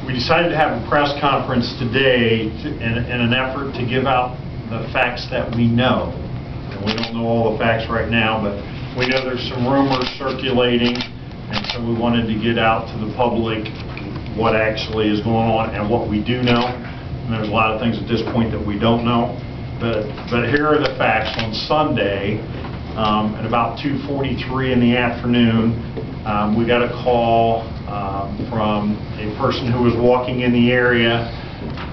We decided to have a press conference today in an effort to give out the facts that we know. And we don't know all the facts right now, but we know there's some rumors circulating, and so we wanted to get out to the public what actually is going on and what we do know. And there's a lot of things at this point that we don't know. But here are the facts. On Sunday, at about 2:43 in the afternoon, we got a call from a person who was walking in the area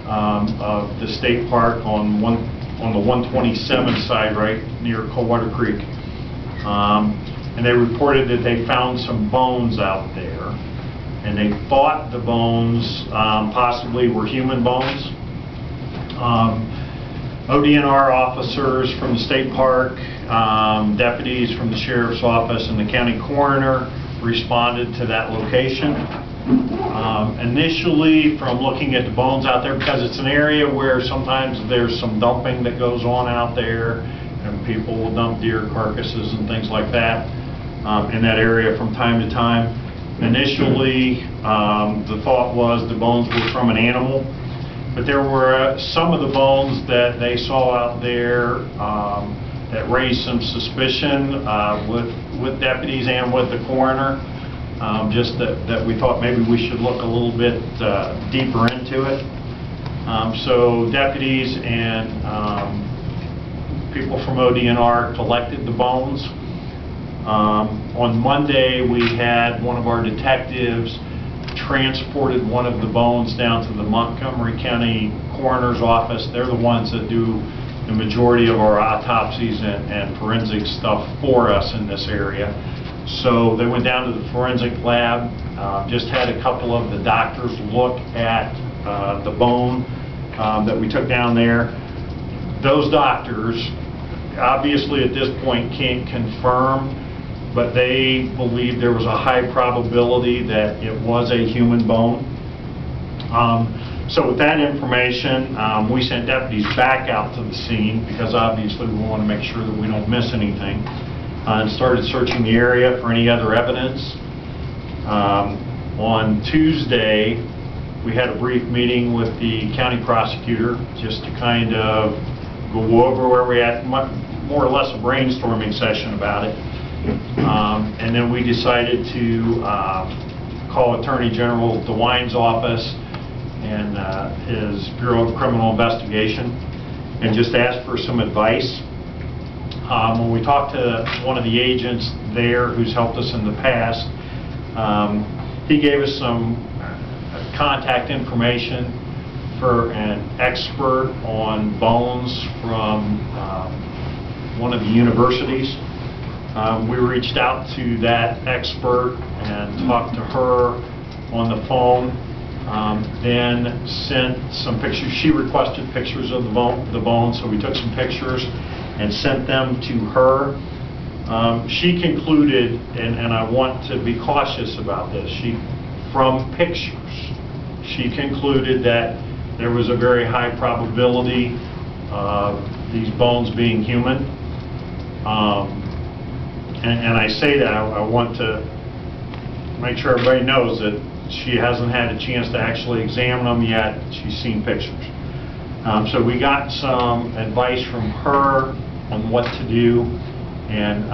of the state park on the 127 side, right near Coldwater Creek. And they reported that they found some bones out there, and they thought the bones possibly were human bones. ODNR officers from the state park, deputies from the sheriff's office, and the county coroner responded to that location. Initially, from looking at the bones out there, because it's an area where sometimes there's some dumping that goes on out there, and people will dump deer carcasses and things like that in that area from time to time. Initially, the thought was the bones were from an animal, but there were some of the bones that they saw out there that raised some suspicion with deputies and with the coroner, just that we thought maybe we should look a little bit deeper into it. So deputies and people from ODNR collected the bones. On Monday, we had one of our detectives transported one of the bones down to the Montgomery County Coroner's Office. They're the ones that do the majority of our autopsies and forensic stuff for us in this area. So they went down to the forensic lab, just had a couple of the doctors look at the bone that we took down there. Those doctors obviously at this point can't confirm, but they believe there was a high probability that it was a human bone. So with that information, we sent deputies back out to the scene because obviously we want to make sure that we don't miss anything, and started searching the area for any other evidence. On Tuesday, we had a brief meeting with the county prosecutor just to kind of go over where we're at, more or less a brainstorming session about it. And then we decided to call Attorney General DeWine's office and his Bureau of Criminal Investigation and just ask for some advice. When we talked to one of the agents there who's helped us in the past, he gave us some contact information for an expert on bones from one of the universities. We reached out to that expert and talked to her on the phone, then sent some pictures. She requested pictures of the bone, so we took some pictures and sent them to her. She concluded, and I want to be cautious about this, from pictures, she concluded that there was a very high probability of these bones being human. And I say that, I want to make sure everybody knows that she hasn't had a chance to actually examine them yet. She's seen pictures. So we got some advice from her on what to do, and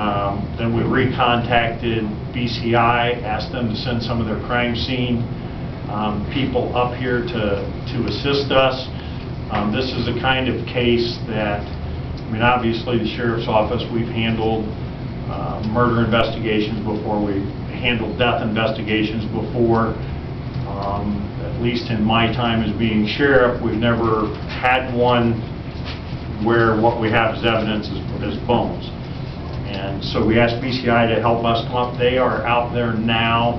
then we recontacted BCI, asked them to send some of their crime scene people up here to assist us. This is the kind of case that, I mean, obviously the Sheriff's Office, we've handled murder investigations before, we've handled death investigations before. At least in my time as being sheriff, we've never had one where what we have as evidence is bones. And so we asked BCI to help us come up. They are out there now